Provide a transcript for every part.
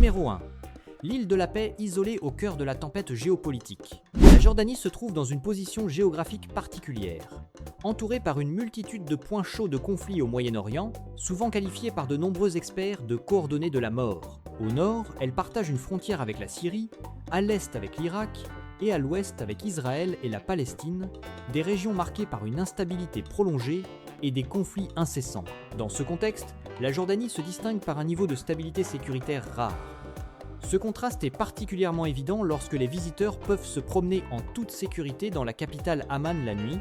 Numéro 1. L'île de la Paix isolée au cœur de la tempête géopolitique. La Jordanie se trouve dans une position géographique particulière. Entourée par une multitude de points chauds de conflits au Moyen-Orient, souvent qualifiés par de nombreux experts de coordonnées de la mort. Au nord, elle partage une frontière avec la Syrie, à l'est avec l'Irak et à l'ouest avec Israël et la Palestine, des régions marquées par une instabilité prolongée et des conflits incessants. Dans ce contexte, la Jordanie se distingue par un niveau de stabilité sécuritaire rare. Ce contraste est particulièrement évident lorsque les visiteurs peuvent se promener en toute sécurité dans la capitale Amman la nuit,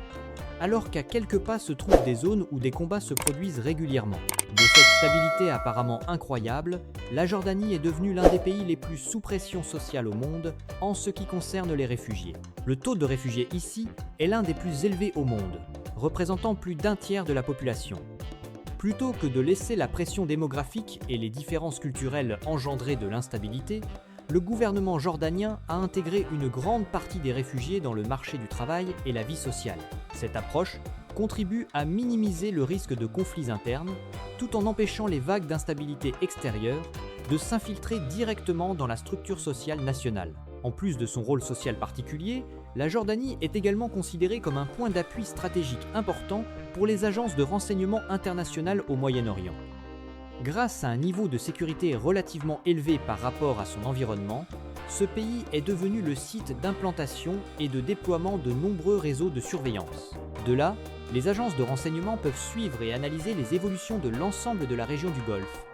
alors qu'à quelques pas se trouvent des zones où des combats se produisent régulièrement. De cette stabilité apparemment incroyable, la Jordanie est devenue l'un des pays les plus sous pression sociale au monde en ce qui concerne les réfugiés. Le taux de réfugiés ici est l'un des plus élevés au monde, représentant plus d'un tiers de la population. Plutôt que de laisser la pression démographique et les différences culturelles engendrer de l'instabilité, le gouvernement jordanien a intégré une grande partie des réfugiés dans le marché du travail et la vie sociale. Cette approche contribue à minimiser le risque de conflits internes, tout en empêchant les vagues d'instabilité extérieure de s'infiltrer directement dans la structure sociale nationale. En plus de son rôle social particulier, la Jordanie est également considérée comme un point d'appui stratégique important pour les agences de renseignement internationales au Moyen-Orient. Grâce à un niveau de sécurité relativement élevé par rapport à son environnement, ce pays est devenu le site d'implantation et de déploiement de nombreux réseaux de surveillance. De là, les agences de renseignement peuvent suivre et analyser les évolutions de l'ensemble de la région du Golfe,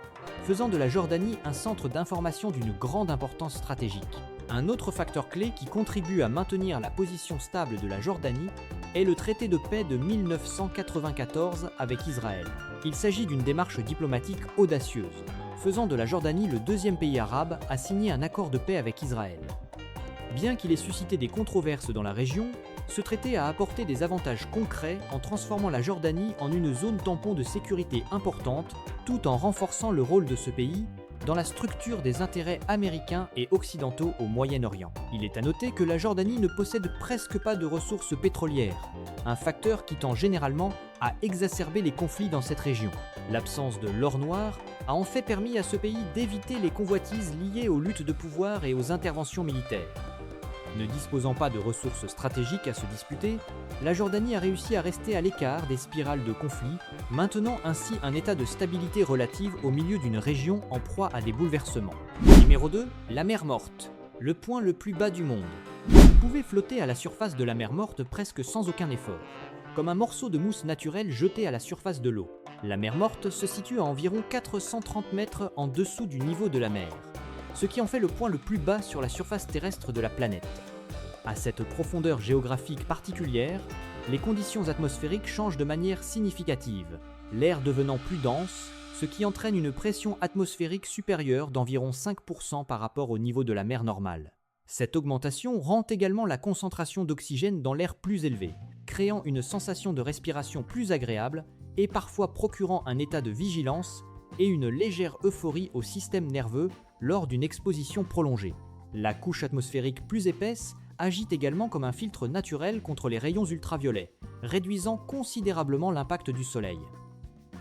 faisant de la Jordanie un centre d'information d'une grande importance stratégique. Un autre facteur clé qui contribue à maintenir la position stable de la Jordanie est le traité de paix de 1994 avec Israël. Il s'agit d'une démarche diplomatique audacieuse, faisant de la Jordanie le deuxième pays arabe à signer un accord de paix avec Israël. Bien qu'il ait suscité des controverses dans la région, ce traité a apporté des avantages concrets en transformant la Jordanie en une zone tampon de sécurité importante, tout en renforçant le rôle de ce pays dans la structure des intérêts américains et occidentaux au Moyen-Orient. Il est à noter que la Jordanie ne possède presque pas de ressources pétrolières, un facteur qui tend généralement à exacerber les conflits dans cette région. L'absence de l'or noir a en fait permis à ce pays d'éviter les convoitises liées aux luttes de pouvoir et aux interventions militaires. Ne disposant pas de ressources stratégiques à se disputer, la Jordanie a réussi à rester à l'écart des spirales de conflits, maintenant ainsi un état de stabilité relative au milieu d'une région en proie à des bouleversements. Numéro 2, la mer Morte, le point le plus bas du monde. Vous pouvez flotter à la surface de la mer Morte presque sans aucun effort, comme un morceau de mousse naturelle jeté à la surface de l'eau. La mer Morte se situe à environ 430 mètres en dessous du niveau de la mer, ce qui en fait le point le plus bas sur la surface terrestre de la planète. À cette profondeur géographique particulière, les conditions atmosphériques changent de manière significative, l'air devenant plus dense, ce qui entraîne une pression atmosphérique supérieure d'environ 5% par rapport au niveau de la mer normale. Cette augmentation rend également la concentration d'oxygène dans l'air plus élevée, créant une sensation de respiration plus agréable et parfois procurant un état de vigilance et une légère euphorie au système nerveux lors d'une exposition prolongée. La couche atmosphérique plus épaisse agit également comme un filtre naturel contre les rayons ultraviolets, réduisant considérablement l'impact du soleil.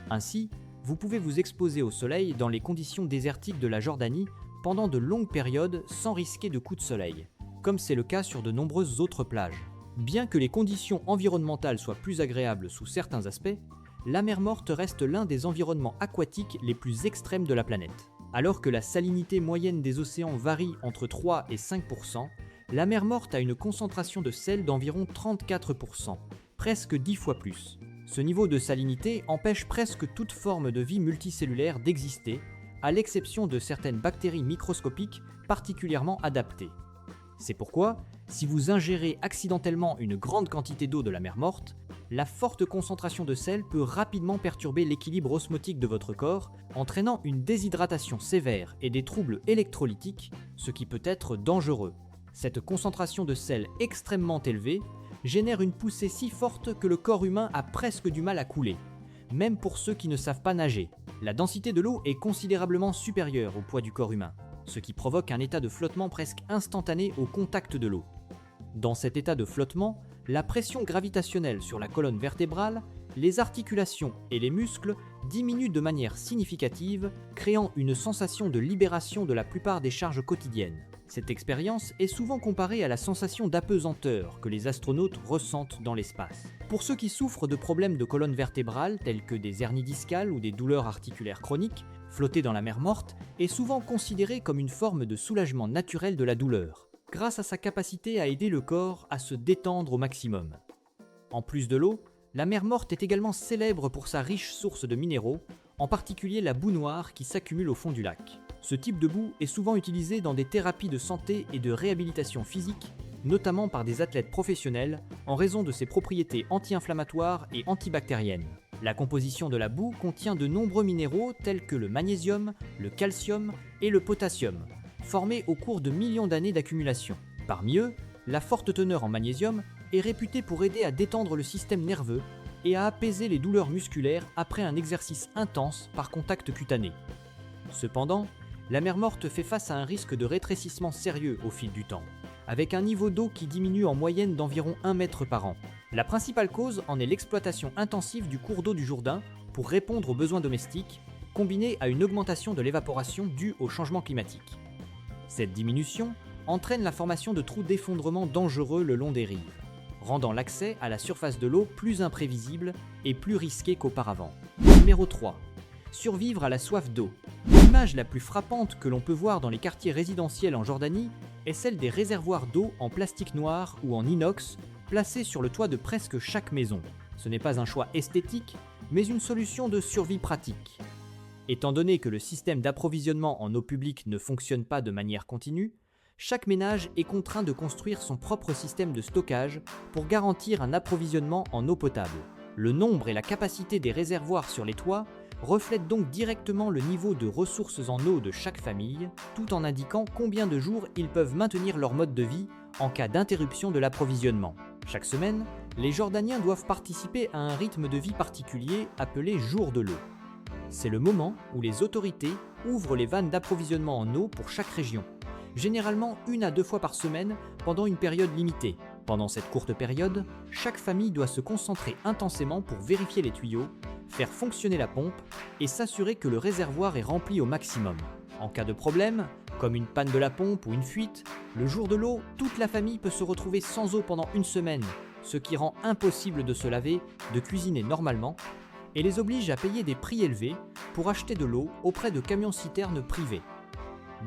Ainsi, vous pouvez vous exposer au soleil dans les conditions désertiques de la Jordanie pendant de longues périodes sans risquer de coups de soleil, comme c'est le cas sur de nombreuses autres plages. Bien que les conditions environnementales soient plus agréables sous certains aspects, la mer Morte reste l'un des environnements aquatiques les plus extrêmes de la planète. Alors que la salinité moyenne des océans varie entre 3 et 5%, la mer Morte a une concentration de sel d'environ 34%, presque 10 fois plus. Ce niveau de salinité empêche presque toute forme de vie multicellulaire d'exister, à l'exception de certaines bactéries microscopiques particulièrement adaptées. C'est pourquoi, si vous ingérez accidentellement une grande quantité d'eau de la mer Morte, la forte concentration de sel peut rapidement perturber l'équilibre osmotique de votre corps, entraînant une déshydratation sévère et des troubles électrolytiques, ce qui peut être dangereux. Cette concentration de sel extrêmement élevée génère une poussée si forte que le corps humain a presque du mal à couler, même pour ceux qui ne savent pas nager. La densité de l'eau est considérablement supérieure au poids du corps humain, ce qui provoque un état de flottement presque instantané au contact de l'eau. Dans cet état de flottement, la pression gravitationnelle sur la colonne vertébrale les articulations et les muscles diminuent de manière significative, créant une sensation de libération de la plupart des charges quotidiennes. Cette expérience est souvent comparée à la sensation d'apesanteur que les astronautes ressentent dans l'espace. Pour ceux qui souffrent de problèmes de colonne vertébrale tels que des hernies discales ou des douleurs articulaires chroniques, flotter dans la mer morte est souvent considéré comme une forme de soulagement naturel de la douleur, grâce à sa capacité à aider le corps à se détendre au maximum. En plus de l'eau, la mer morte est également célèbre pour sa riche source de minéraux, en particulier la boue noire qui s'accumule au fond du lac. Ce type de boue est souvent utilisé dans des thérapies de santé et de réhabilitation physique, notamment par des athlètes professionnels, en raison de ses propriétés anti-inflammatoires et antibactériennes. La composition de la boue contient de nombreux minéraux tels que le magnésium, le calcium et le potassium, formés au cours de millions d'années d'accumulation. Parmi eux, la forte teneur en magnésium est réputée pour aider à détendre le système nerveux et à apaiser les douleurs musculaires après un exercice intense par contact cutané. Cependant, la mer morte fait face à un risque de rétrécissement sérieux au fil du temps, avec un niveau d'eau qui diminue en moyenne d'environ 1 mètre par an. La principale cause en est l'exploitation intensive du cours d'eau du Jourdain pour répondre aux besoins domestiques, combinée à une augmentation de l'évaporation due au changement climatique. Cette diminution entraîne la formation de trous d'effondrement dangereux le long des rives, rendant l'accès à la surface de l'eau plus imprévisible et plus risqué qu'auparavant. Numéro 3. Survivre à la soif d'eau. L'image la plus frappante que l'on peut voir dans les quartiers résidentiels en Jordanie est celle des réservoirs d'eau en plastique noir ou en inox placés sur le toit de presque chaque maison. Ce n'est pas un choix esthétique, mais une solution de survie pratique. Étant donné que le système d'approvisionnement en eau publique ne fonctionne pas de manière continue, chaque ménage est contraint de construire son propre système de stockage pour garantir un approvisionnement en eau potable. Le nombre et la capacité des réservoirs sur les toits reflètent donc directement le niveau de ressources en eau de chaque famille, tout en indiquant combien de jours ils peuvent maintenir leur mode de vie en cas d'interruption de l'approvisionnement. Chaque semaine, les Jordaniens doivent participer à un rythme de vie particulier appelé jour de l'eau. C'est le moment où les autorités ouvrent les vannes d'approvisionnement en eau pour chaque région, généralement 1 à 2 fois par semaine pendant une période limitée. Pendant cette courte période, chaque famille doit se concentrer intensément pour vérifier les tuyaux, faire fonctionner la pompe et s'assurer que le réservoir est rempli au maximum. En cas de problème, comme une panne de la pompe ou une fuite, le jour de l'eau, toute la famille peut se retrouver sans eau pendant 1 semaine, ce qui rend impossible de se laver, de cuisiner normalement, et les oblige à payer des prix élevés pour acheter de l'eau auprès de camions-citernes privés.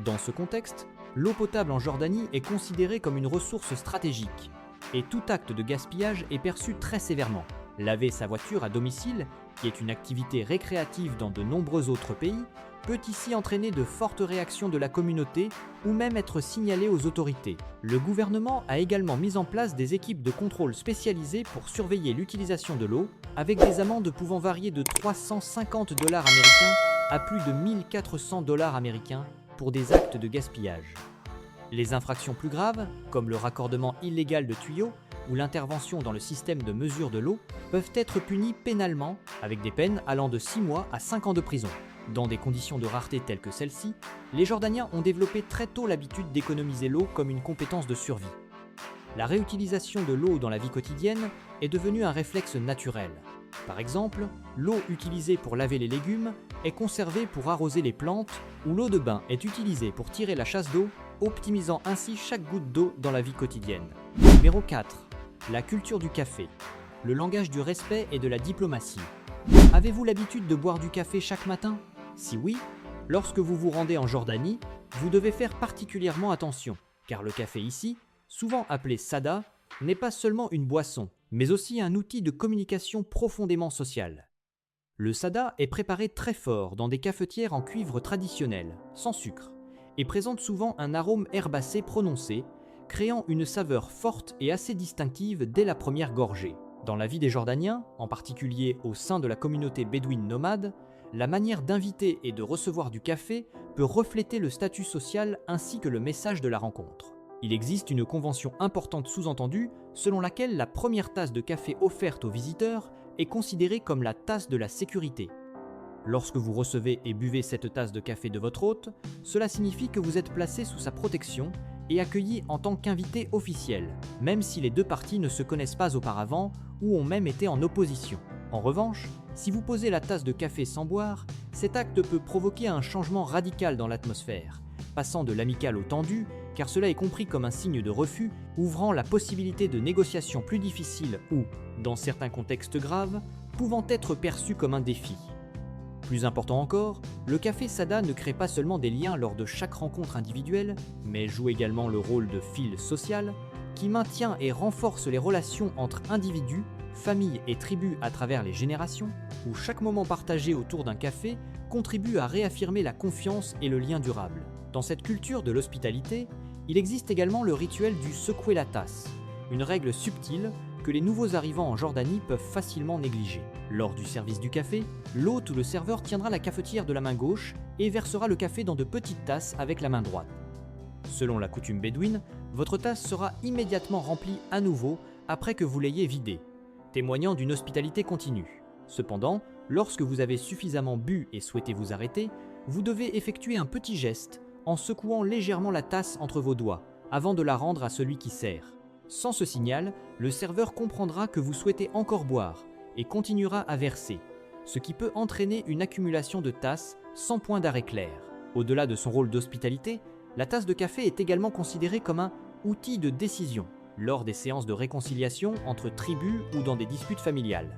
Dans ce contexte, l'eau potable en Jordanie est considérée comme une ressource stratégique, et tout acte de gaspillage est perçu très sévèrement. Laver sa voiture à domicile, qui est une activité récréative dans de nombreux autres pays, peut ici entraîner de fortes réactions de la communauté ou même être signalé aux autorités. Le gouvernement a également mis en place des équipes de contrôle spécialisées pour surveiller l'utilisation de l'eau, avec des amendes pouvant varier de $350 américains à plus de $1 400 américains pour des actes de gaspillage. Les infractions plus graves, comme le raccordement illégal de tuyaux ou l'intervention dans le système de mesure de l'eau, peuvent être punies pénalement avec des peines allant de 6 mois à 5 ans de prison. Dans des conditions de rareté telles que celle-ci, les Jordaniens ont développé très tôt l'habitude d'économiser l'eau comme une compétence de survie. La réutilisation de l'eau dans la vie quotidienne est devenue un réflexe naturel. Par exemple, l'eau utilisée pour laver les légumes est conservée pour arroser les plantes ou l'eau de bain est utilisée pour tirer la chasse d'eau, optimisant ainsi chaque goutte d'eau dans la vie quotidienne. Numéro 4. La culture du café. Le langage du respect et de la diplomatie. Avez-vous l'habitude de boire du café chaque matin ? Si oui, lorsque vous vous rendez en Jordanie, vous devez faire particulièrement attention, car le café ici, souvent appelé sada, n'est pas seulement une boisson, mais aussi un outil de communication profondément social. Le sada est préparé très fort dans des cafetières en cuivre traditionnel, sans sucre, et présente souvent un arôme herbacé prononcé, créant une saveur forte et assez distinctive dès la première gorgée. Dans la vie des Jordaniens, en particulier au sein de la communauté bédouine nomade, la manière d'inviter et de recevoir du café peut refléter le statut social ainsi que le message de la rencontre. Il existe une convention importante sous-entendue selon laquelle la première tasse de café offerte aux visiteurs est considérée comme la tasse de la sécurité. Lorsque vous recevez et buvez cette tasse de café de votre hôte, cela signifie que vous êtes placé sous sa protection et accueilli en tant qu'invité officiel, même si les deux parties ne se connaissent pas auparavant ou ont même été en opposition. En revanche, si vous posez la tasse de café sans boire, cet acte peut provoquer un changement radical dans l'atmosphère, passant de l'amical au tendu, car cela est compris comme un signe de refus, ouvrant la possibilité de négociations plus difficiles ou, dans certains contextes graves, pouvant être perçu comme un défi. Plus important encore, le café Sada ne crée pas seulement des liens lors de chaque rencontre individuelle, mais joue également le rôle de fil social, qui maintient et renforce les relations entre individus, familles et tribus à travers les générations, où chaque moment partagé autour d'un café contribue à réaffirmer la confiance et le lien durable. Dans cette culture de l'hospitalité, il existe également le rituel du secouer la tasse, une règle subtile que les nouveaux arrivants en Jordanie peuvent facilement négliger. Lors du service du café, l'hôte ou le serveur tiendra la cafetière de la main gauche et versera le café dans de petites tasses avec la main droite. Selon la coutume bédouine, votre tasse sera immédiatement remplie à nouveau après que vous l'ayez vidée, témoignant d'une hospitalité continue. Cependant, lorsque vous avez suffisamment bu et souhaitez vous arrêter, vous devez effectuer un petit geste en secouant légèrement la tasse entre vos doigts avant de la rendre à celui qui sert. Sans ce signal, le serveur comprendra que vous souhaitez encore boire et continuera à verser, ce qui peut entraîner une accumulation de tasses sans point d'arrêt clair. Au-delà de son rôle d'hospitalité, la tasse de café est également considérée comme un outil de décision lors des séances de réconciliation entre tribus ou dans des disputes familiales.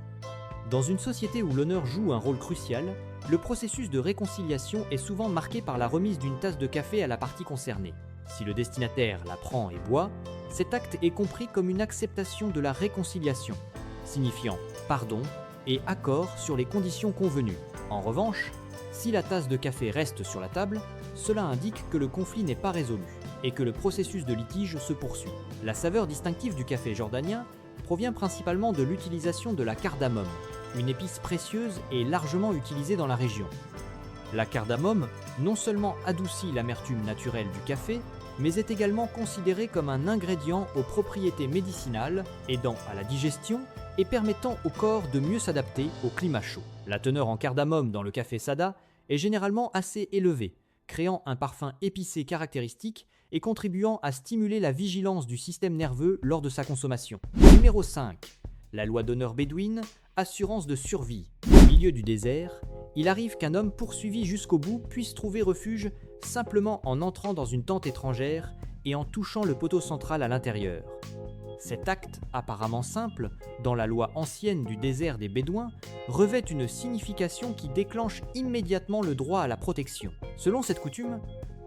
Dans une société où l'honneur joue un rôle crucial, le processus de réconciliation est souvent marqué par la remise d'une tasse de café à la partie concernée. Si le destinataire la prend et boit, cet acte est compris comme une acceptation de la réconciliation, signifiant pardon et accord sur les conditions convenues. En revanche, si la tasse de café reste sur la table, cela indique que le conflit n'est pas résolu et que le processus de litige se poursuit. La saveur distinctive du café jordanien provient principalement de l'utilisation de la cardamome, une épice précieuse et largement utilisée dans la région. La cardamome non seulement adoucit l'amertume naturelle du café, mais est également considérée comme un ingrédient aux propriétés médicinales, aidant à la digestion et permettant au corps de mieux s'adapter au climat chaud. La teneur en cardamome dans le café Sada est généralement assez élevée, créant un parfum épicé caractéristique et contribuant à stimuler la vigilance du système nerveux lors de sa consommation. Numéro 5. La loi d'honneur bédouine, assurance de survie. Au milieu du désert, il arrive qu'un homme poursuivi jusqu'au bout puisse trouver refuge simplement en entrant dans une tente étrangère et en touchant le poteau central à l'intérieur. Cet acte, apparemment simple, dans la loi ancienne du désert des Bédouins, revêt une signification qui déclenche immédiatement le droit à la protection. Selon cette coutume,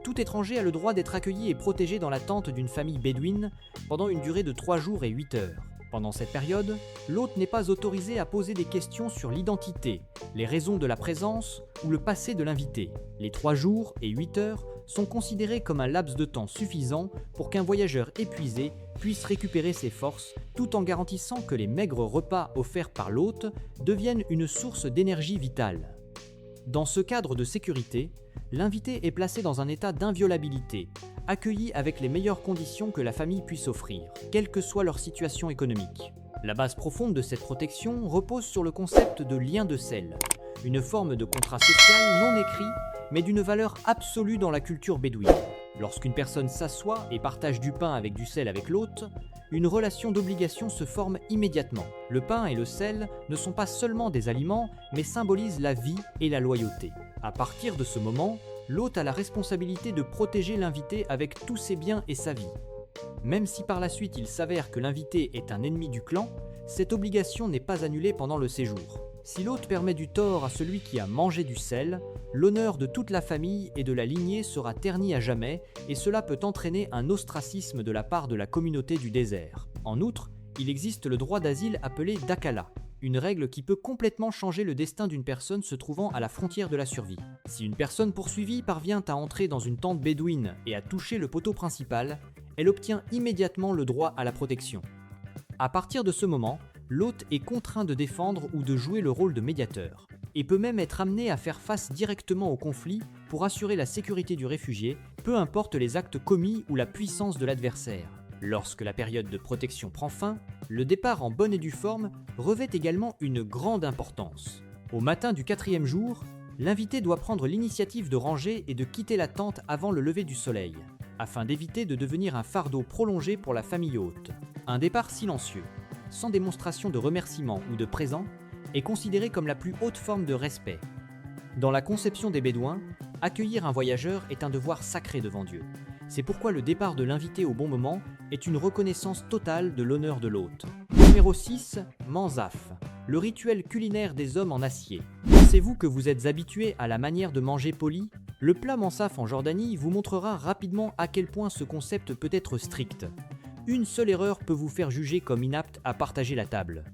tout étranger a le droit d'être accueilli et protégé dans la tente d'une famille bédouine pendant une durée de 3 jours et 8 heures. Pendant cette période, l'hôte n'est pas autorisé à poser des questions sur l'identité, les raisons de la présence ou le passé de l'invité. Les 3 jours et 8 heures sont considérés comme un laps de temps suffisant pour qu'un voyageur épuisé puisse récupérer ses forces, tout en garantissant que les maigres repas offerts par l'hôte deviennent une source d'énergie vitale. Dans ce cadre de sécurité, l'invité est placé dans un état d'inviolabilité, accueilli avec les meilleures conditions que la famille puisse offrir, quelle que soit leur situation économique. La base profonde de cette protection repose sur le concept de lien de sel, une forme de contrat social non écrit, mais d'une valeur absolue dans la culture bédouine. Lorsqu'une personne s'assoit et partage du pain avec du sel avec l'hôte, une relation d'obligation se forme immédiatement. Le pain et le sel ne sont pas seulement des aliments, mais symbolisent la vie et la loyauté. À partir de ce moment, l'hôte a la responsabilité de protéger l'invité avec tous ses biens et sa vie. Même si par la suite il s'avère que l'invité est un ennemi du clan, cette obligation n'est pas annulée pendant le séjour. Si l'hôte permet du tort à celui qui a mangé du sel, l'honneur de toute la famille et de la lignée sera terni à jamais et cela peut entraîner un ostracisme de la part de la communauté du désert. En outre, il existe le droit d'asile appelé Dakala, une règle qui peut complètement changer le destin d'une personne se trouvant à la frontière de la survie. Si une personne poursuivie parvient à entrer dans une tente bédouine et à toucher le poteau principal, elle obtient immédiatement le droit à la protection. À partir de ce moment, l'hôte est contraint de défendre ou de jouer le rôle de médiateur, et peut même être amené à faire face directement au conflit pour assurer la sécurité du réfugié, peu importe les actes commis ou la puissance de l'adversaire. Lorsque la période de protection prend fin, le départ en bonne et due forme revêt également une grande importance. Au matin du 4e jour, l'invité doit prendre l'initiative de ranger et de quitter la tente avant le lever du soleil, afin d'éviter de devenir un fardeau prolongé pour la famille hôte. Un départ silencieux, sans démonstration de remerciement ou de présent, est considérée comme la plus haute forme de respect. Dans la conception des Bédouins, accueillir un voyageur est un devoir sacré devant Dieu. C'est pourquoi le départ de l'invité au bon moment est une reconnaissance totale de l'honneur de l'hôte. Numéro 6, Manzaf, le rituel culinaire des hommes en acier. Pensez-vous que vous êtes habitué à la manière de manger polie ? Le plat Mansaf en Jordanie vous montrera rapidement à quel point ce concept peut être strict. Une seule erreur peut vous faire juger comme inapte à partager la table.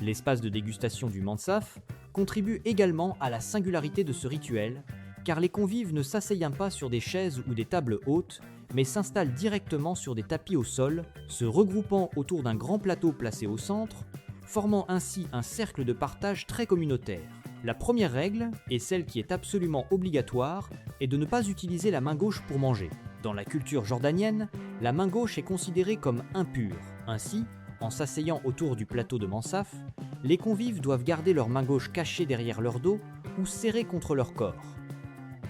L'espace de dégustation du Mansaf contribue également à la singularité de ce rituel, car les convives ne s'asseyent pas sur des chaises ou des tables hautes, mais s'installent directement sur des tapis au sol, se regroupant autour d'un grand plateau placé au centre, formant ainsi un cercle de partage très communautaire. La première règle, et celle qui est absolument obligatoire, est de ne pas utiliser la main gauche pour manger. Dans la culture jordanienne, la main gauche est considérée comme impure. Ainsi, en s'asseyant autour du plateau de Mansaf, les convives doivent garder leur main gauche cachée derrière leur dos ou serrée contre leur corps.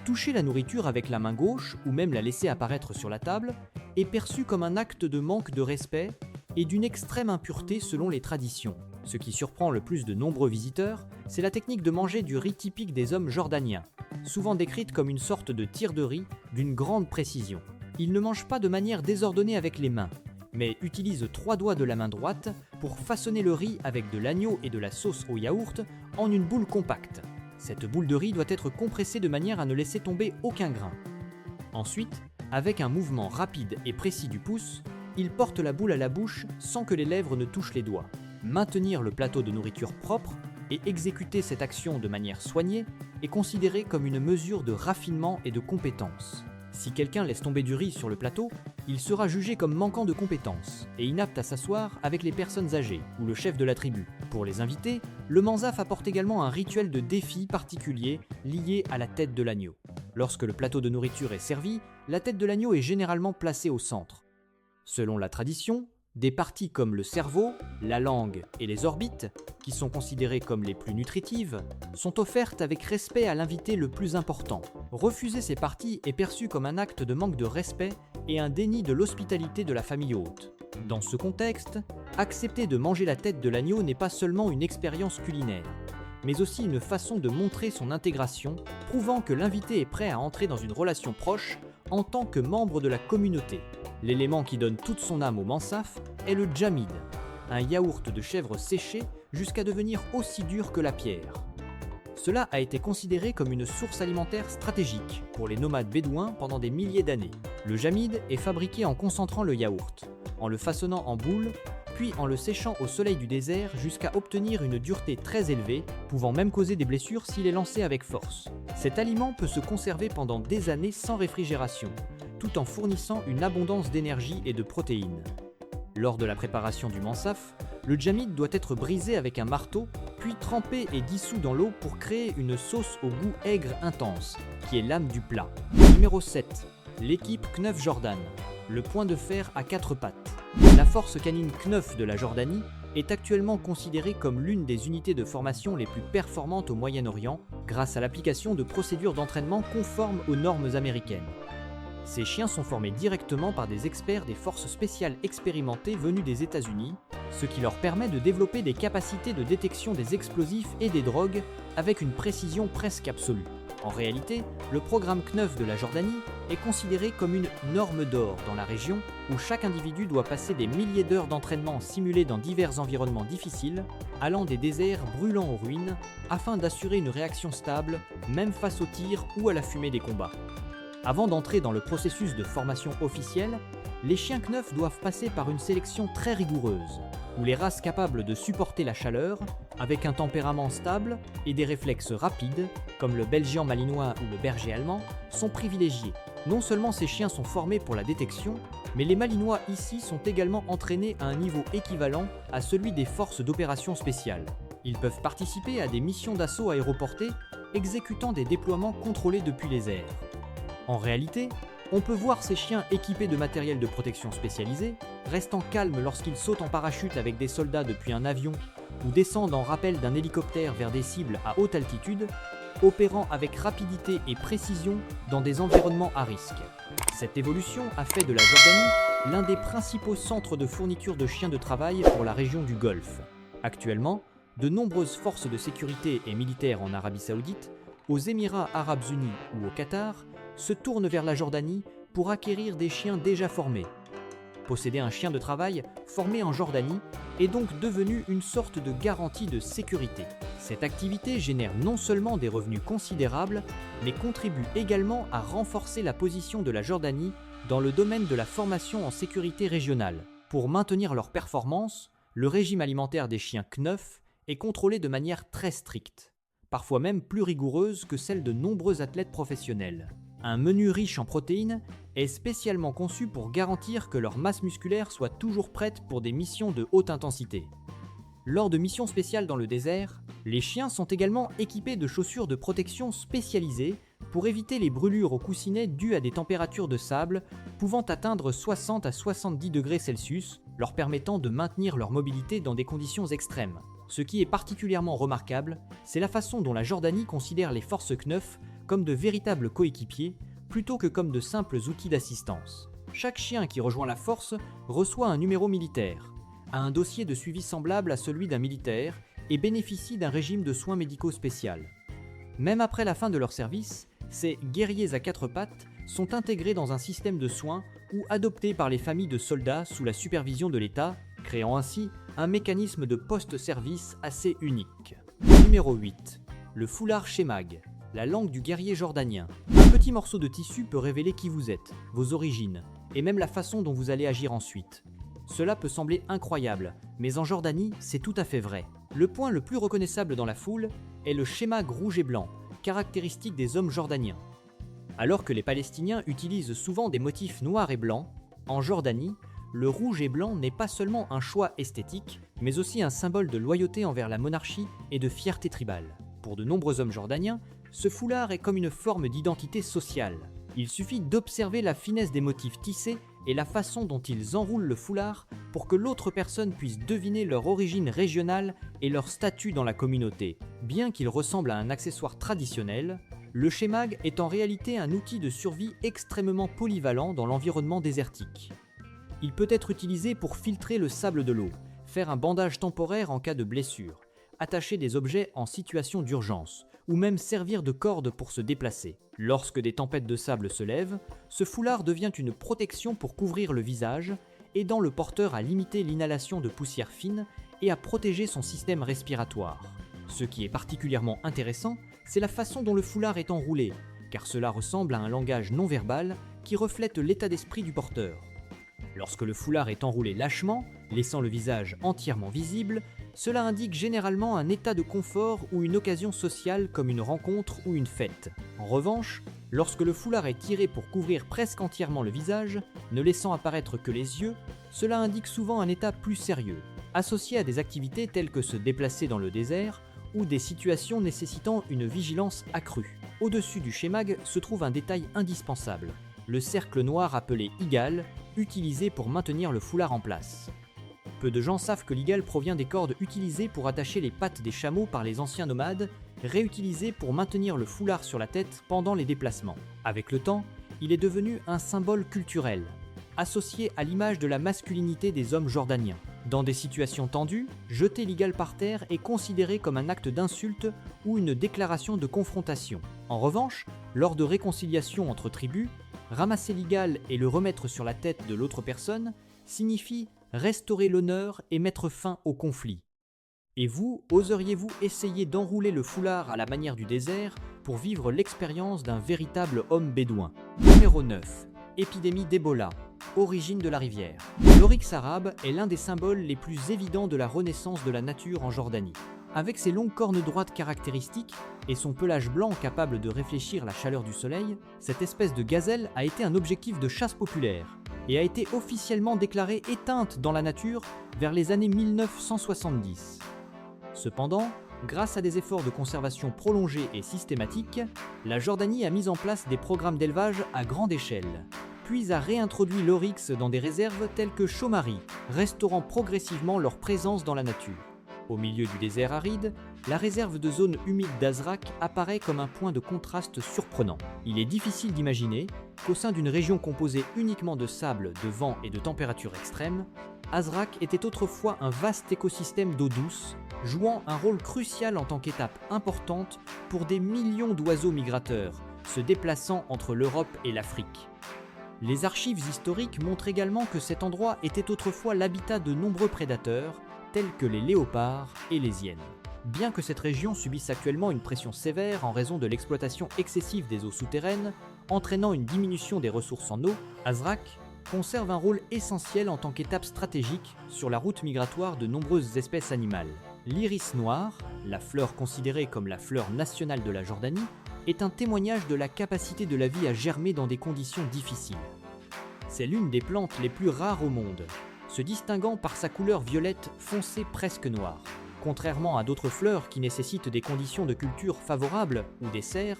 Toucher la nourriture avec la main gauche, ou même la laisser apparaître sur la table, est perçu comme un acte de manque de respect et d'une extrême impureté selon les traditions. Ce qui surprend le plus de nombreux visiteurs, c'est la technique de manger du riz typique des hommes jordaniens, souvent décrite comme une sorte de tir de riz d'une grande précision. Ils ne mangent pas de manière désordonnée avec les mains, mais utilisent 3 doigts de la main droite pour façonner le riz avec de l'agneau et de la sauce au yaourt en une boule compacte. Cette boule de riz doit être compressée de manière à ne laisser tomber aucun grain. Ensuite, avec un mouvement rapide et précis du pouce, ils portent la boule à la bouche sans que les lèvres ne touchent les doigts. Maintenir le plateau de nourriture propre et exécuter cette action de manière soignée est considéré comme une mesure de raffinement et de compétence. Si quelqu'un laisse tomber du riz sur le plateau, il sera jugé comme manquant de compétence et inapte à s'asseoir avec les personnes âgées ou le chef de la tribu. Pour les invités, le Manzaf apporte également un rituel de défi particulier lié à la tête de l'agneau. Lorsque le plateau de nourriture est servi, la tête de l'agneau est généralement placée au centre. Selon la tradition, des parties comme le cerveau, la langue et les orbites, qui sont considérées comme les plus nutritives, sont offertes avec respect à l'invité le plus important. Refuser ces parties est perçu comme un acte de manque de respect et un déni de l'hospitalité de la famille hôte. Dans ce contexte, accepter de manger la tête de l'agneau n'est pas seulement une expérience culinaire, mais aussi une façon de montrer son intégration, prouvant que l'invité est prêt à entrer dans une relation proche en tant que membre de la communauté. L'élément qui donne toute son âme au Mansaf est le djamid, un yaourt de chèvre séché jusqu'à devenir aussi dur que la pierre. Cela a été considéré comme une source alimentaire stratégique pour les nomades bédouins pendant des milliers d'années. Le djamid est fabriqué en concentrant le yaourt, en le façonnant en boule, puis en le séchant au soleil du désert jusqu'à obtenir une dureté très élevée, pouvant même causer des blessures s'il est lancé avec force. Cet aliment peut se conserver pendant des années sans réfrigération, tout en fournissant une abondance d'énergie et de protéines. Lors de la préparation du Mansaf, le djamid doit être brisé avec un marteau, puis trempé et dissous dans l'eau pour créer une sauce au goût aigre intense, qui est l'âme du plat. Numéro 7. L'équipe Kneuf Jordan, le point de fer à 4 pattes. La force canine Kneuf de la Jordanie est actuellement considérée comme l'une des unités de formation les plus performantes au Moyen-Orient grâce à l'application de procédures d'entraînement conformes aux normes américaines. Ces chiens sont formés directement par des experts des forces spéciales expérimentées venus des États-Unis, ce qui leur permet de développer des capacités de détection des explosifs et des drogues avec une précision presque absolue. En réalité, le programme Kneuf de la Jordanie est considéré comme une norme d'or dans la région où chaque individu doit passer des milliers d'heures d'entraînement simulés dans divers environnements difficiles, allant des déserts brûlants aux ruines, afin d'assurer une réaction stable, même face aux tirs ou à la fumée des combats. Avant d'entrer dans le processus de formation officielle, les chiens Kneuf doivent passer par une sélection très rigoureuse, où les races capables de supporter la chaleur, avec un tempérament stable et des réflexes rapides, comme le Belgian malinois ou le berger allemand, sont privilégiés. Non seulement ces chiens sont formés pour la détection, mais les malinois ici sont également entraînés à un niveau équivalent à celui des forces d'opération spéciales. Ils peuvent participer à des missions d'assaut aéroportées, exécutant des déploiements contrôlés depuis les airs. En réalité, on peut voir ces chiens équipés de matériel de protection spécialisé, restant calmes lorsqu'ils sautent en parachute avec des soldats depuis un avion ou descendent en rappel d'un hélicoptère vers des cibles à haute altitude, opérant avec rapidité et précision dans des environnements à risque. Cette évolution a fait de la Jordanie l'un des principaux centres de fourniture de chiens de travail pour la région du Golfe. Actuellement, de nombreuses forces de sécurité et militaires en Arabie Saoudite, aux Émirats Arabes Unis ou au Qatar se tournent vers la Jordanie pour acquérir des chiens déjà formés. Posséder un chien de travail formé en Jordanie est donc devenu une sorte de garantie de sécurité. Cette activité génère non seulement des revenus considérables, mais contribue également à renforcer la position de la Jordanie dans le domaine de la formation en sécurité régionale. Pour maintenir leur performance, le régime alimentaire des chiens Kneuf est contrôlé de manière très stricte, parfois même plus rigoureuse que celle de nombreux athlètes professionnels. Un menu riche en protéines est spécialement conçu pour garantir que leur masse musculaire soit toujours prête pour des missions de haute intensité. Lors de missions spéciales dans le désert, les chiens sont également équipés de chaussures de protection spécialisées pour éviter les brûlures au coussinet dues à des températures de sable pouvant atteindre 60 à 70 degrés Celsius, leur permettant de maintenir leur mobilité dans des conditions extrêmes. Ce qui est particulièrement remarquable, c'est la façon dont la Jordanie considère les forces Kneuf comme de véritables coéquipiers plutôt que comme de simples outils d'assistance. Chaque chien qui rejoint la force reçoit un numéro militaire, a un dossier de suivi semblable à celui d'un militaire et bénéficie d'un régime de soins médicaux spécial. Même après la fin de leur service, ces guerriers à quatre pattes sont intégrés dans un système de soins ou adoptés par les familles de soldats sous la supervision de l'État, créant ainsi un mécanisme de post-service assez unique. Numéro 8. Le foulard Shemag, la langue du guerrier jordanien. Un petit morceau de tissu peut révéler qui vous êtes, vos origines, et même la façon dont vous allez agir ensuite. Cela peut sembler incroyable, mais en Jordanie, c'est tout à fait vrai. Le point le plus reconnaissable dans la foule est le shemag rouge et blanc, caractéristique des hommes jordaniens. Alors que les Palestiniens utilisent souvent des motifs noirs et blancs, en Jordanie, le rouge et blanc n'est pas seulement un choix esthétique, mais aussi un symbole de loyauté envers la monarchie et de fierté tribale. Pour de nombreux hommes jordaniens, ce foulard est comme une forme d'identité sociale. Il suffit d'observer la finesse des motifs tissés et la façon dont ils enroulent le foulard pour que l'autre personne puisse deviner leur origine régionale et leur statut dans la communauté. Bien qu'il ressemble à un accessoire traditionnel, le shemag est en réalité un outil de survie extrêmement polyvalent dans l'environnement désertique. Il peut être utilisé pour filtrer le sable de l'eau, faire un bandage temporaire en cas de blessure, attacher des objets en situation d'urgence, ou même servir de corde pour se déplacer. Lorsque des tempêtes de sable se lèvent, ce foulard devient une protection pour couvrir le visage, aidant le porteur à limiter l'inhalation de poussière fine et à protéger son système respiratoire. Ce qui est particulièrement intéressant, c'est la façon dont le foulard est enroulé, car cela ressemble à un langage non verbal qui reflète l'état d'esprit du porteur. Lorsque le foulard est enroulé lâchement, laissant le visage entièrement visible, cela indique généralement un état de confort ou une occasion sociale comme une rencontre ou une fête. En revanche, lorsque le foulard est tiré pour couvrir presque entièrement le visage, ne laissant apparaître que les yeux, cela indique souvent un état plus sérieux, associé à des activités telles que se déplacer dans le désert ou des situations nécessitant une vigilance accrue. Au-dessus du shemag se trouve un détail indispensable, le cercle noir appelé igal, utilisé pour maintenir le foulard en place. Peu de gens savent que l'igal provient des cordes utilisées pour attacher les pattes des chameaux par les anciens nomades, réutilisées pour maintenir le foulard sur la tête pendant les déplacements. Avec le temps, il est devenu un symbole culturel, associé à l'image de la masculinité des hommes jordaniens. Dans des situations tendues, jeter l'igal par terre est considéré comme un acte d'insulte ou une déclaration de confrontation. En revanche, lors de réconciliations entre tribus, ramasser l'igal et le remettre sur la tête de l'autre personne signifie restaurer l'honneur et mettre fin au conflit. Et vous, oseriez-vous essayer d'enrouler le foulard à la manière du désert pour vivre l'expérience d'un véritable homme bédouin? Numéro 9. Épidémie d'Ebola. Origine de la rivière. L'oryx arabe est l'un des symboles les plus évidents de la renaissance de la nature en Jordanie. Avec ses longues cornes droites caractéristiques et son pelage blanc capable de réfléchir la chaleur du soleil, cette espèce de gazelle a été un objectif de chasse populaire et a été officiellement déclarée éteinte dans la nature vers les années 1970. Cependant, grâce à des efforts de conservation prolongés et systématiques, la Jordanie a mis en place des programmes d'élevage à grande échelle, puis a réintroduit l'oryx dans des réserves telles que Chomari, restaurant progressivement leur présence dans la nature. Au milieu du désert aride, la réserve de zone humide d'Azraq apparaît comme un point de contraste surprenant. Il est difficile d'imaginer qu'au sein d'une région composée uniquement de sable, de vent et de températures extrêmes, Azraq était autrefois un vaste écosystème d'eau douce, jouant un rôle crucial en tant qu'étape importante pour des millions d'oiseaux migrateurs, se déplaçant entre l'Europe et l'Afrique. Les archives historiques montrent également que cet endroit était autrefois l'habitat de nombreux prédateurs, tels que les léopards et les hyènes. Bien que cette région subisse actuellement une pression sévère en raison de l'exploitation excessive des eaux souterraines, entraînant une diminution des ressources en eau, Azraq conserve un rôle essentiel en tant qu'étape stratégique sur la route migratoire de nombreuses espèces animales. L'iris noir, la fleur considérée comme la fleur nationale de la Jordanie, est un témoignage de la capacité de la vie à germer dans des conditions difficiles. C'est l'une des plantes les plus rares au monde, se distinguant par sa couleur violette foncée presque noire. Contrairement à d'autres fleurs qui nécessitent des conditions de culture favorables ou des serres,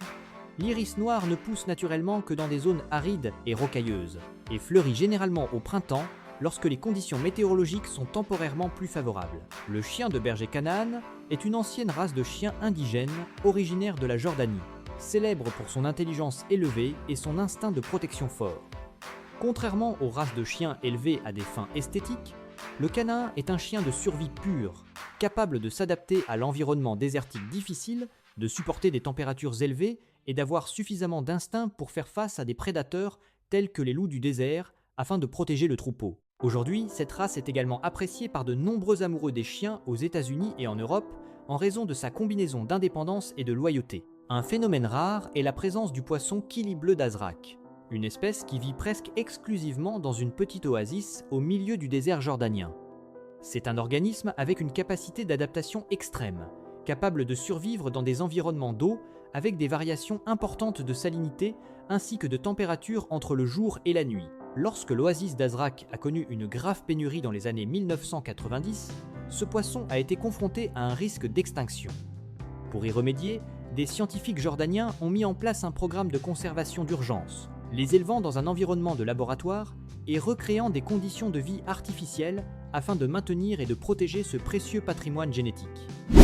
l'iris noir ne pousse naturellement que dans des zones arides et rocailleuses, et fleurit généralement au printemps lorsque les conditions météorologiques sont temporairement plus favorables. Le chien de berger Canaan est une ancienne race de chiens indigènes originaire de la Jordanie, célèbre pour son intelligence élevée et son instinct de protection fort. Contrairement aux races de chiens élevés à des fins esthétiques, le Canaan est un chien de survie pur, capable de s'adapter à l'environnement désertique difficile, de supporter des températures élevées et d'avoir suffisamment d'instinct pour faire face à des prédateurs tels que les loups du désert afin de protéger le troupeau. Aujourd'hui, cette race est également appréciée par de nombreux amoureux des chiens aux États-Unis et en Europe en raison de sa combinaison d'indépendance et de loyauté. Un phénomène rare est la présence du poisson kili bleu d'Azraq, une espèce qui vit presque exclusivement dans une petite oasis au milieu du désert jordanien. C'est un organisme avec une capacité d'adaptation extrême, capable de survivre dans des environnements d'eau avec des variations importantes de salinité ainsi que de température entre le jour et la nuit. Lorsque l'oasis d'Azraq a connu une grave pénurie dans les années 1990, ce poisson a été confronté à un risque d'extinction. Pour y remédier, des scientifiques jordaniens ont mis en place un programme de conservation d'urgence, les élevant dans un environnement de laboratoire et recréant des conditions de vie artificielles afin de maintenir et de protéger ce précieux patrimoine génétique.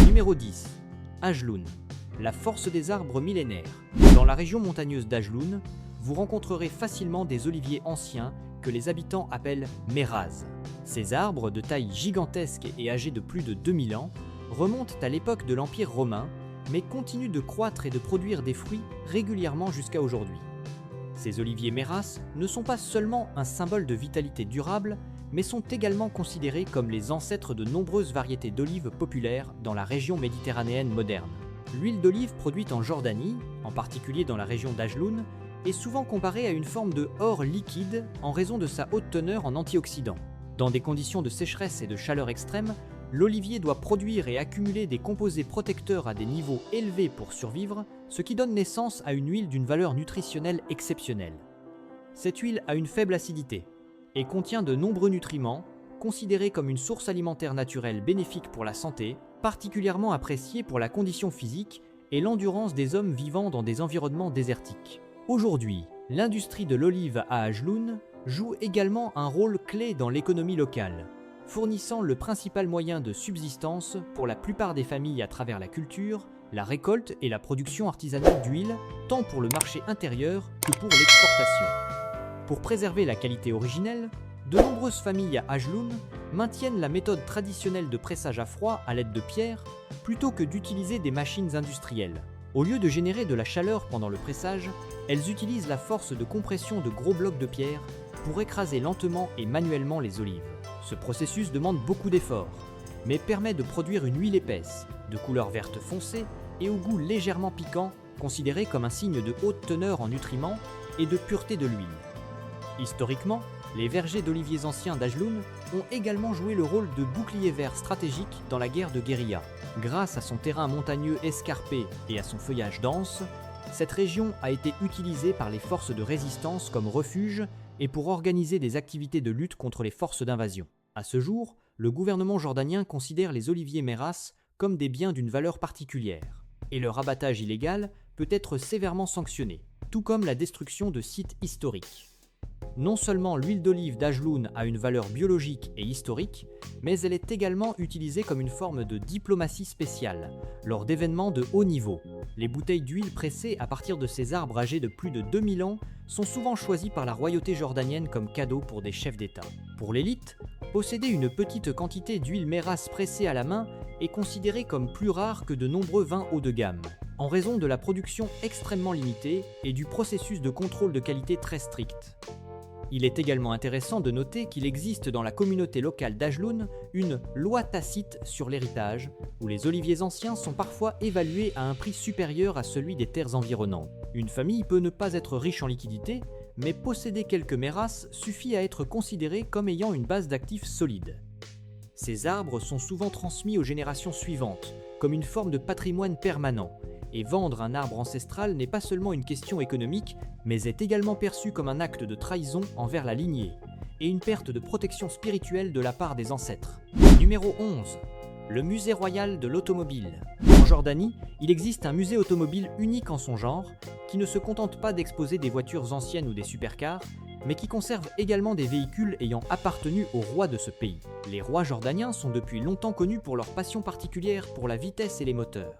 Numéro 10. Ajloun, la force des arbres millénaires. Dans la région montagneuse d'Ajloun, vous rencontrerez facilement des oliviers anciens que les habitants appellent méraz. Ces arbres, de taille gigantesque et âgés de plus de 2000 ans, remontent à l'époque de l'Empire romain, mais continuent de croître et de produire des fruits régulièrement jusqu'à aujourd'hui. Ces oliviers méraz ne sont pas seulement un symbole de vitalité durable, mais sont également considérés comme les ancêtres de nombreuses variétés d'olives populaires dans la région méditerranéenne moderne. L'huile d'olive produite en Jordanie, en particulier dans la région d'Ajloun, est souvent comparée à une forme de or liquide en raison de sa haute teneur en antioxydants. Dans des conditions de sécheresse et de chaleur extrême, l'olivier doit produire et accumuler des composés protecteurs à des niveaux élevés pour survivre, ce qui donne naissance à une huile d'une valeur nutritionnelle exceptionnelle. Cette huile a une faible acidité et contient de nombreux nutriments, considérés comme une source alimentaire naturelle bénéfique pour la santé, particulièrement appréciée pour la condition physique et l'endurance des hommes vivant dans des environnements désertiques. Aujourd'hui, l'industrie de l'olive à Ajloun joue également un rôle clé dans l'économie locale, fournissant le principal moyen de subsistance pour la plupart des familles à travers la culture, la récolte et la production artisanale d'huile, tant pour le marché intérieur que pour l'exportation. Pour préserver la qualité originelle, de nombreuses familles à Ajloun maintiennent la méthode traditionnelle de pressage à froid à l'aide de pierres plutôt que d'utiliser des machines industrielles. Au lieu de générer de la chaleur pendant le pressage, elles utilisent la force de compression de gros blocs de pierre pour écraser lentement et manuellement les olives. Ce processus demande beaucoup d'efforts, mais permet de produire une huile épaisse, de couleur verte foncée et au goût légèrement piquant, considéré comme un signe de haute teneur en nutriments et de pureté de l'huile. Historiquement, les vergers d'oliviers anciens d'Ajloun ont également joué le rôle de bouclier vert stratégique dans la guerre de guérilla. Grâce à son terrain montagneux escarpé et à son feuillage dense, cette région a été utilisée par les forces de résistance comme refuge et pour organiser des activités de lutte contre les forces d'invasion. À ce jour, le gouvernement jordanien considère les oliviers méraz comme des biens d'une valeur particulière, et leur abattage illégal peut être sévèrement sanctionné, tout comme la destruction de sites historiques. Non seulement l'huile d'olive d'Ajloun a une valeur biologique et historique, mais elle est également utilisée comme une forme de diplomatie spéciale, lors d'événements de haut niveau. Les bouteilles d'huile pressées à partir de ces arbres âgés de plus de 2000 ans sont souvent choisies par la royauté jordanienne comme cadeau pour des chefs d'État. Pour l'élite, Posséder une petite quantité d'huile mérasse pressée à la main est considéré comme plus rare que de nombreux vins haut de gamme, en raison de la production extrêmement limitée et du processus de contrôle de qualité très strict. Il est également intéressant de noter qu'il existe dans la communauté locale d'Ajloun une loi tacite sur l'héritage, où les oliviers anciens sont parfois évalués à un prix supérieur à celui des terres environnantes. Une famille peut ne pas être riche en liquidités, mais posséder quelques mérasses suffit à être considéré comme ayant une base d'actifs solide. Ces arbres sont souvent transmis aux générations suivantes, comme une forme de patrimoine permanent, et vendre un arbre ancestral n'est pas seulement une question économique, mais est également perçu comme un acte de trahison envers la lignée, et une perte de protection spirituelle de la part des ancêtres. Numéro 11. Le Musée royal de l'automobile. En Jordanie, il existe un musée automobile unique en son genre, qui ne se contente pas d'exposer des voitures anciennes ou des supercars, mais qui conserve également des véhicules ayant appartenu aux rois de ce pays. Les rois jordaniens sont depuis longtemps connus pour leur passion particulière pour la vitesse et les moteurs.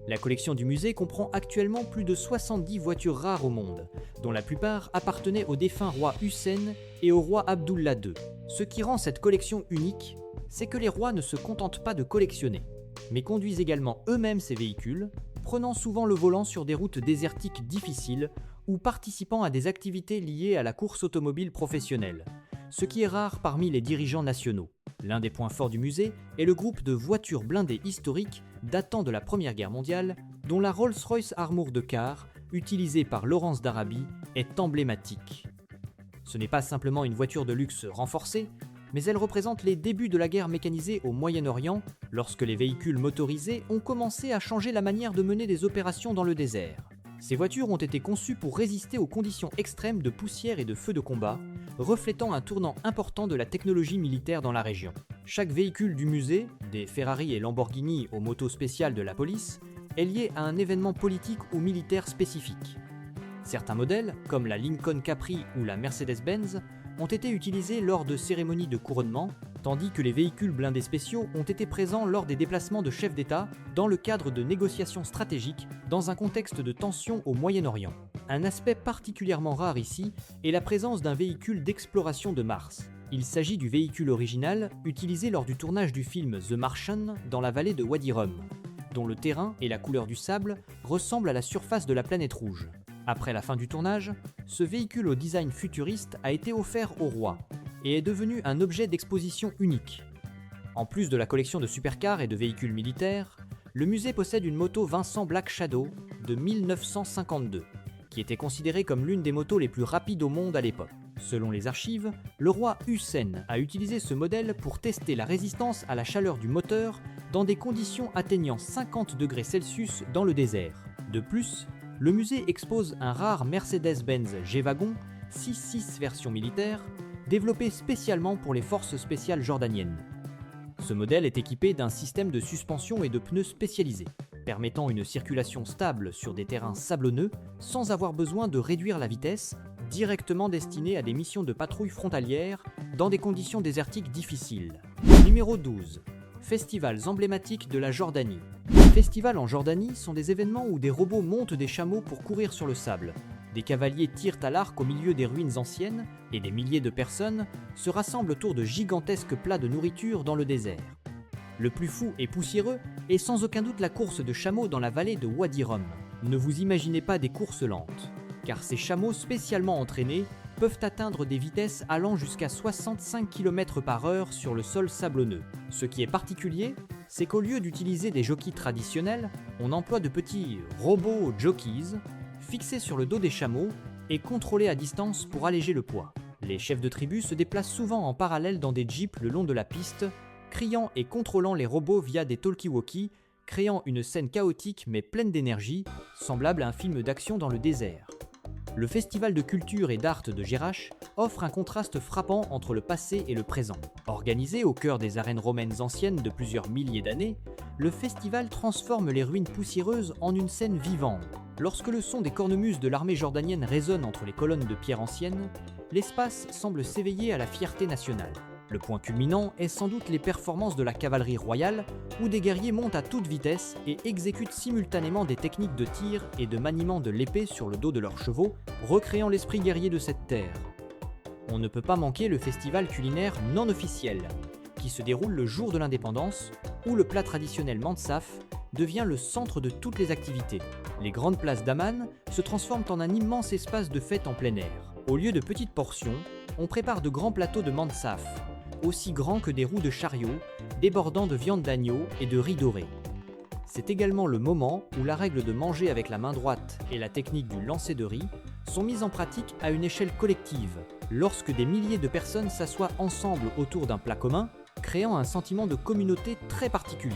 La collection du musée comprend actuellement plus de 70 voitures rares au monde, dont la plupart appartenaient au défunt roi Hussein et au roi Abdullah II. Ce qui rend cette collection unique, c'est que les rois ne se contentent pas de collectionner, mais conduisent également eux-mêmes ces véhicules, prenant souvent le volant sur des routes désertiques difficiles ou participant à des activités liées à la course automobile professionnelle, ce qui est rare parmi les dirigeants nationaux. L'un des points forts du musée est le groupe de voitures blindées historiques datant de la Première Guerre mondiale, dont la Rolls-Royce Armour de Car, utilisée par Lawrence d'Arabie, est emblématique. Ce n'est pas simplement une voiture de luxe renforcée, mais elle représente les débuts de la guerre mécanisée au Moyen-Orient, lorsque les véhicules motorisés ont commencé à changer la manière de mener des opérations dans le désert. Ces voitures ont été conçues pour résister aux conditions extrêmes de poussière et de feux de combat, reflétant un tournant important de la technologie militaire dans la région. Chaque véhicule du musée, des Ferrari et Lamborghini aux motos spéciales de la police, est lié à un événement politique ou militaire spécifique. Certains modèles, comme la Lincoln Capri ou la Mercedes-Benz, ont été utilisés lors de cérémonies de couronnement, tandis que les véhicules blindés spéciaux ont été présents lors des déplacements de chefs d'État dans le cadre de négociations stratégiques dans un contexte de tension au Moyen-Orient. Un aspect particulièrement rare ici est la présence d'un véhicule d'exploration de Mars. Il s'agit du véhicule original utilisé lors du tournage du film The Martian dans la vallée de Wadi Rum, dont le terrain et la couleur du sable ressemblent à la surface de la planète rouge. Après la fin du tournage, ce véhicule au design futuriste a été offert au roi et est devenu un objet d'exposition unique. En plus de la collection de supercars et de véhicules militaires, le musée possède une moto Vincent Black Shadow de 1952, qui était considérée comme l'une des motos les plus rapides au monde à l'époque. Selon les archives, le roi Hussein a utilisé ce modèle pour tester la résistance à la chaleur du moteur dans des conditions atteignant 50 degrés Celsius dans le désert. De plus, le musée expose un rare Mercedes-Benz G-Wagon 6.6 version militaire, développé spécialement pour les forces spéciales jordaniennes. Ce modèle est équipé d'un système de suspension et de pneus spécialisés, permettant une circulation stable sur des terrains sablonneux sans avoir besoin de réduire la vitesse, directement destiné à des missions de patrouille frontalière dans des conditions désertiques difficiles. Numéro 12. Festivals emblématiques de la Jordanie. Les festivals en Jordanie sont des événements où des robots montent des chameaux pour courir sur le sable. Des cavaliers tirent à l'arc au milieu des ruines anciennes et des milliers de personnes se rassemblent autour de gigantesques plats de nourriture dans le désert. Le plus fou et poussiéreux est sans aucun doute la course de chameaux dans la vallée de Wadi Rum. Ne vous imaginez pas des courses lentes, car ces chameaux spécialement entraînés peuvent atteindre des vitesses allant jusqu'à 65 km/h sur le sol sablonneux. Ce qui est particulier, c'est qu'au lieu d'utiliser des jockeys traditionnels, on emploie de petits robots jockeys fixés sur le dos des chameaux et contrôlés à distance pour alléger le poids. Les chefs de tribu se déplacent souvent en parallèle dans des jeeps le long de la piste, criant et contrôlant les robots via des talkie-walkie, créant une scène chaotique mais pleine d'énergie, semblable à un film d'action dans le désert. Le festival de culture et d'art de Jerash offre un contraste frappant entre le passé et le présent. Organisé au cœur des arènes romaines anciennes de plusieurs milliers d'années, le festival transforme les ruines poussiéreuses en une scène vivante. Lorsque le son des cornemuses de l'armée jordanienne résonne entre les colonnes de pierre anciennes, l'espace semble s'éveiller à la fierté nationale. Le point culminant est sans doute les performances de la cavalerie royale, où des guerriers montent à toute vitesse et exécutent simultanément des techniques de tir et de maniement de l'épée sur le dos de leurs chevaux, recréant l'esprit guerrier de cette terre. on ne peut pas manquer le festival culinaire non officiel, qui se déroule le jour de l'indépendance, où le plat traditionnel Mansaf devient le centre de toutes les activités. Les grandes places d'Amman se transforment en un immense espace de fête en plein air. Au lieu de petites portions, on prépare de grands plateaux de Mansaf, aussi grands que des roues de chariot, débordant de viande d'agneau et de riz doré. C'est également le moment où la règle de manger avec la main droite et la technique du lancer de riz sont mises en pratique à une échelle collective, lorsque des milliers de personnes s'assoient ensemble autour d'un plat commun, créant un sentiment de communauté très particulier.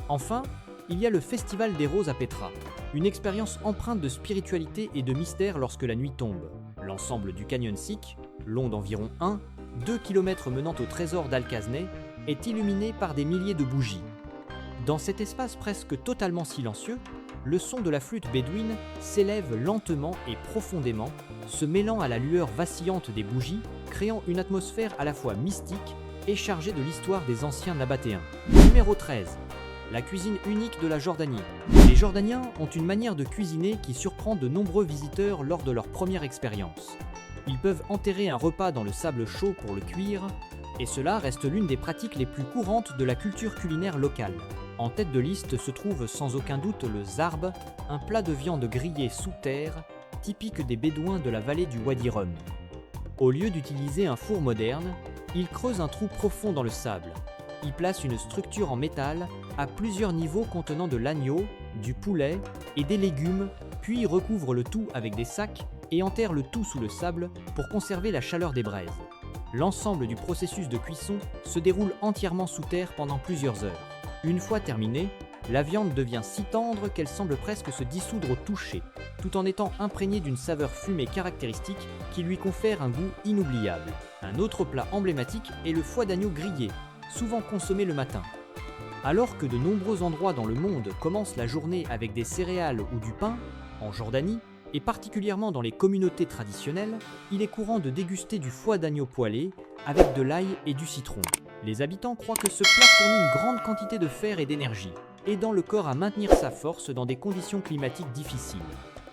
Enfin, il y a le Festival des Roses à Petra, une expérience empreinte de spiritualité et de mystère lorsque la nuit tombe. L'ensemble du Canyon Sikh, long d'environ 1-2 km menant au trésor d'Al-Khazneh, est illuminé par des milliers de bougies. Dans cet espace presque totalement silencieux, le son de la flûte bédouine s'élève lentement et profondément, se mêlant à la lueur vacillante des bougies, créant une atmosphère à la fois mystique et chargée de l'histoire des anciens Nabatéens. Numéro 13. La cuisine unique de la Jordanie. Les Jordaniens ont une manière de cuisiner qui surprend de nombreux visiteurs lors de leur première expérience. Ils peuvent enterrer un repas dans le sable chaud pour le cuire, et cela reste l'une des pratiques les plus courantes de la culture culinaire locale. En tête de liste se trouve sans aucun doute le zarb, un plat de viande grillée sous terre, typique des Bédouins de la vallée du Wadi Rum. Au lieu d'utiliser un four moderne, ils creusent un trou profond dans le sable. Ils placent une structure en métal à plusieurs niveaux contenant de l'agneau, du poulet et des légumes, puis recouvrent le tout avec des sacs et enterrent le tout sous le sable pour conserver la chaleur des braises. L'ensemble du processus de cuisson se déroule entièrement sous terre pendant plusieurs heures. Une fois terminée, la viande devient si tendre qu'elle semble presque se dissoudre au toucher, tout en étant imprégnée d'une saveur fumée caractéristique qui lui confère un goût inoubliable. Un autre plat emblématique est le foie d'agneau grillé, souvent consommé le matin. Alors que de nombreux endroits dans le monde commencent la journée avec des céréales ou du pain, en Jordanie, et particulièrement dans les communautés traditionnelles, il est courant de déguster du foie d'agneau poêlé avec de l'ail et du citron. Les habitants croient que ce plat fournit une grande quantité de fer et d'énergie, aidant le corps à maintenir sa force dans des conditions climatiques difficiles.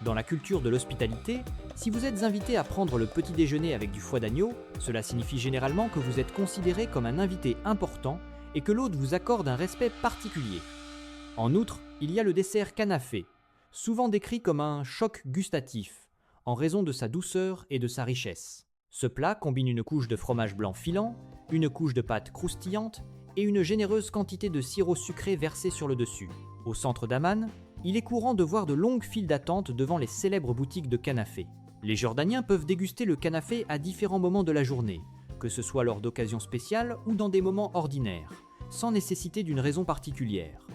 Dans la culture de l'hospitalité, si vous êtes invité à prendre le petit déjeuner avec du foie d'agneau, cela signifie généralement que vous êtes considéré comme un invité important et que l'hôte vous accorde un respect particulier. En outre, il y a le dessert canafé, souvent décrit comme un choc gustatif, en raison de sa douceur et de sa richesse. Ce plat combine une couche de fromage blanc filant, une couche de pâte croustillante et une généreuse quantité de sirop sucré versé sur le dessus. Au centre d'Amman, il est courant de voir de longues files d'attente devant les célèbres boutiques de canafé. Les Jordaniens peuvent déguster le canafé à différents moments de la journée, que ce soit lors d'occasions spéciales ou dans des moments ordinaires, sans nécessité d'une raison particulière.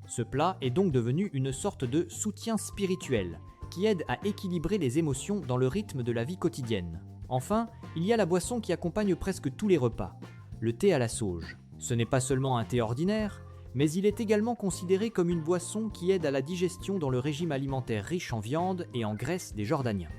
Ce plat est donc devenu une sorte de soutien spirituel, qui aide à équilibrer les émotions dans le rythme de la vie quotidienne. Enfin, il y a la boisson qui accompagne presque tous les repas, le thé à la sauge. Ce n'est pas seulement un thé ordinaire, mais il est également considéré comme une boisson qui aide à la digestion dans le régime alimentaire riche en viande et en graisse des Jordaniens.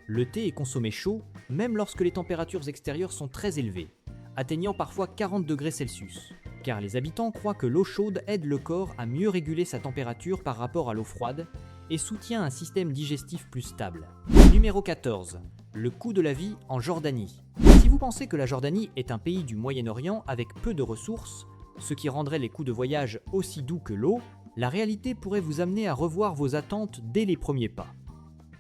Le thé est consommé chaud, même lorsque les températures extérieures sont très élevées, atteignant parfois 40 degrés Celsius, car les habitants croient que l'eau chaude aide le corps à mieux réguler sa température par rapport à l'eau froide et soutient un système digestif plus stable. Numéro 14. Le coût de la vie en Jordanie. Si vous pensez que la Jordanie est un pays du Moyen-Orient avec peu de ressources, ce qui rendrait les coûts de voyage aussi doux que l'eau, la réalité pourrait vous amener à revoir vos attentes dès les premiers pas.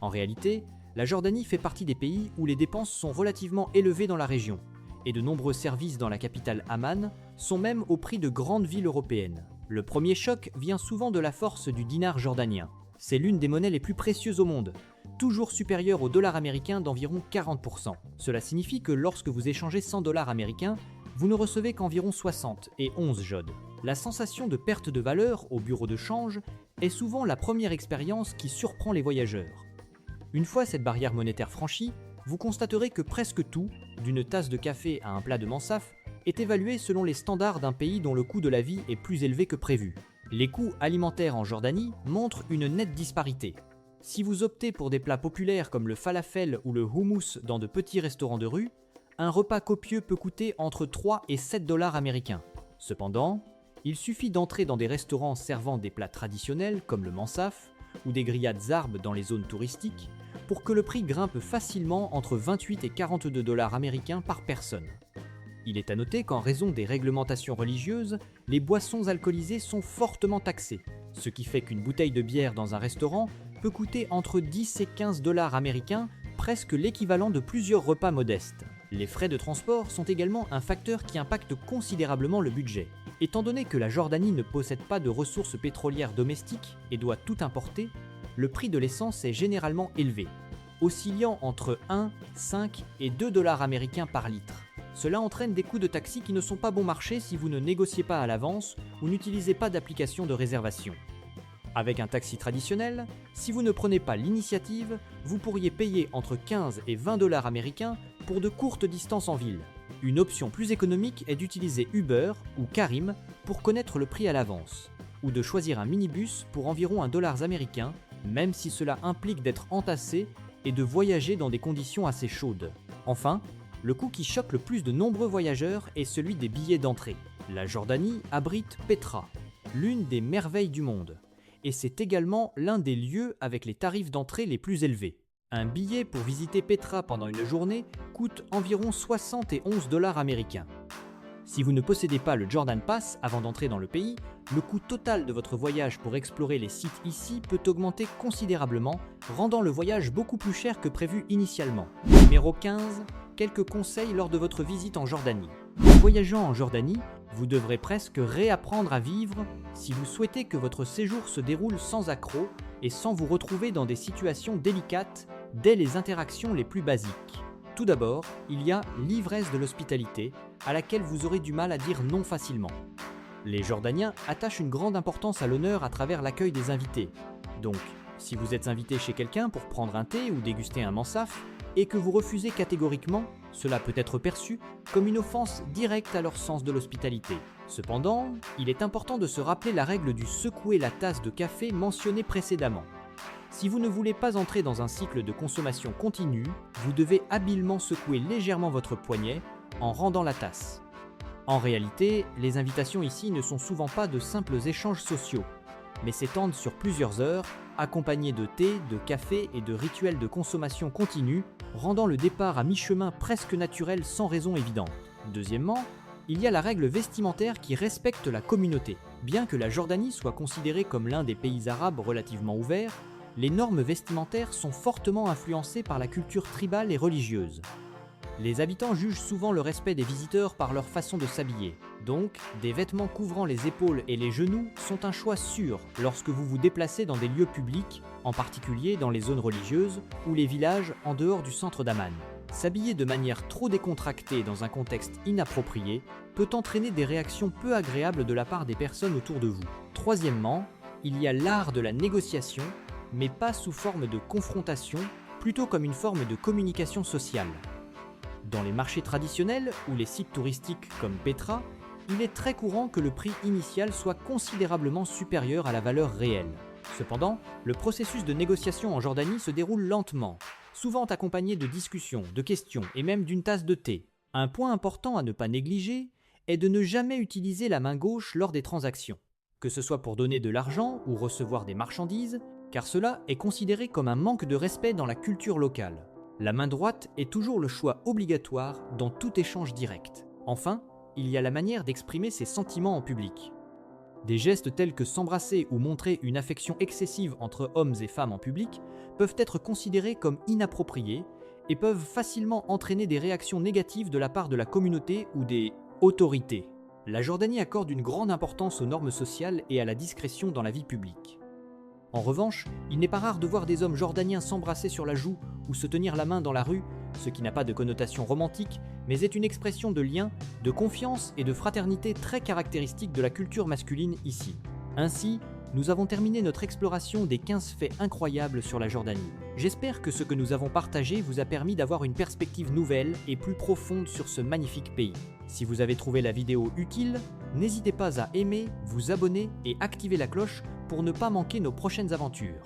En réalité, la Jordanie fait partie des pays où les dépenses sont relativement élevées dans la région, et de nombreux services dans la capitale Amman sont même au prix de grandes villes européennes. Le premier choc vient souvent de la force du dinar jordanien. C'est l'une des monnaies les plus précieuses au monde, toujours supérieure au dollar américain d'environ 40%. Cela signifie que lorsque vous échangez 100 dollars américains, vous ne recevez qu'environ 60 et 11 jods. La sensation de perte de valeur au bureau de change est souvent la première expérience qui surprend les voyageurs. Une fois cette barrière monétaire franchie, vous constaterez que presque tout, d'une tasse de café à un plat de mansaf, est évalué selon les standards d'un pays dont le coût de la vie est plus élevé que prévu. Les coûts alimentaires en Jordanie montrent une nette disparité. Si vous optez pour des plats populaires comme le falafel ou le houmous dans de petits restaurants de rue, un repas copieux peut coûter entre 3 et 7 dollars américains. Cependant, il suffit d'entrer dans des restaurants servant des plats traditionnels comme le mansaf ou des grillades zarb dans les zones touristiques pour que le prix grimpe facilement entre 28 et 42 dollars américains par personne. Il est à noter qu'en raison des réglementations religieuses, les boissons alcoolisées sont fortement taxées, ce qui fait qu'une bouteille de bière dans un restaurant peut coûter entre 10 et 15 dollars américains, presque l'équivalent de plusieurs repas modestes. Les frais de transport sont également un facteur qui impacte considérablement le budget. Étant donné que la Jordanie ne possède pas de ressources pétrolières domestiques et doit tout importer, le prix de l'essence est généralement élevé, oscillant entre 1, 5 et 2 dollars américains par litre. Cela entraîne des coûts de taxi qui ne sont pas bon marché si vous ne négociez pas à l'avance ou n'utilisez pas d'application de réservation. Avec un taxi traditionnel, si vous ne prenez pas l'initiative, vous pourriez payer entre 15 et 20 dollars américains pour de courtes distances en ville. Une option plus économique est d'utiliser Uber ou Carim pour connaître le prix à l'avance, ou de choisir un minibus pour environ 1 dollar américain, même si cela implique d'être entassé et de voyager dans des conditions assez chaudes. Enfin, le coût qui choque le plus de nombreux voyageurs est celui des billets d'entrée. La Jordanie abrite Petra, l'une des merveilles du monde, et c'est également l'un des lieux avec les tarifs d'entrée les plus élevés. Un billet pour visiter Petra pendant une journée coûte environ 71 dollars américains. Si vous ne possédez pas le Jordan Pass avant d'entrer dans le pays, le coût total de votre voyage pour explorer les sites ici peut augmenter considérablement, rendant le voyage beaucoup plus cher que prévu initialement. Numéro 15. Quelques conseils lors de votre visite en Jordanie. En voyageant en Jordanie, vous devrez presque réapprendre à vivre si vous souhaitez que votre séjour se déroule sans accroc et sans vous retrouver dans des situations délicates dès les interactions les plus basiques. Tout d'abord, il y a l'ivresse de l'hospitalité, à laquelle vous aurez du mal à dire non facilement. Les Jordaniens attachent une grande importance à l'honneur à travers l'accueil des invités. Donc, si vous êtes invité chez quelqu'un pour prendre un thé ou déguster un mansaf, et que vous refusez catégoriquement, cela peut être perçu comme une offense directe à leur sens de l'hospitalité. Cependant, il est important de se rappeler la règle du secouer la tasse de café mentionnée précédemment. Si vous ne voulez pas entrer dans un cycle de consommation continue, vous devez habilement secouer légèrement votre poignet en rendant la tasse. En réalité, les invitations ici ne sont souvent pas de simples échanges sociaux, mais s'étendent sur plusieurs heures, accompagnés de thé, de café et de rituels de consommation continue, rendant le départ à mi-chemin presque naturel sans raison évidente. Deuxièmement, il y a la règle vestimentaire qui respecte la communauté. Bien que la Jordanie soit considérée comme l'un des pays arabes relativement ouverts, les normes vestimentaires sont fortement influencées par la culture tribale et religieuse. Les habitants jugent souvent le respect des visiteurs par leur façon de s'habiller. Donc, des vêtements couvrant les épaules et les genoux sont un choix sûr lorsque vous vous déplacez dans des lieux publics, en particulier dans les zones religieuses ou les villages en dehors du centre d'Amman. S'habiller de manière trop décontractée dans un contexte inapproprié peut entraîner des réactions peu agréables de la part des personnes autour de vous. Troisièmement, il y a l'art de la négociation, mais pas sous forme de confrontation, plutôt comme une forme de communication sociale. Dans les marchés traditionnels ou les sites touristiques comme Petra, il est très courant que le prix initial soit considérablement supérieur à la valeur réelle. Cependant, le processus de négociation en Jordanie se déroule lentement, souvent accompagné de discussions, de questions et même d'une tasse de thé. Un point important à ne pas négliger est de ne jamais utiliser la main gauche lors des transactions, que ce soit pour donner de l'argent ou recevoir des marchandises, car cela est considéré comme un manque de respect dans la culture locale. La main droite est toujours le choix obligatoire dans tout échange direct. Enfin, il y a la manière d'exprimer ses sentiments en public. Des gestes tels que s'embrasser ou montrer une affection excessive entre hommes et femmes en public peuvent être considérés comme inappropriés et peuvent facilement entraîner des réactions négatives de la part de la communauté ou des autorités. La Jordanie accorde une grande importance aux normes sociales et à la discrétion dans la vie publique. En revanche, il n'est pas rare de voir des hommes jordaniens s'embrasser sur la joue ou se tenir la main dans la rue, ce qui n'a pas de connotation romantique, mais est une expression de lien, de confiance et de fraternité très caractéristique de la culture masculine ici. Ainsi, nous avons terminé notre exploration des 15 faits incroyables sur la Jordanie. J'espère que ce que nous avons partagé vous a permis d'avoir une perspective nouvelle et plus profonde sur ce magnifique pays. Si vous avez trouvé la vidéo utile, n'hésitez pas à aimer, vous abonner et activer la cloche pour ne pas manquer nos prochaines aventures.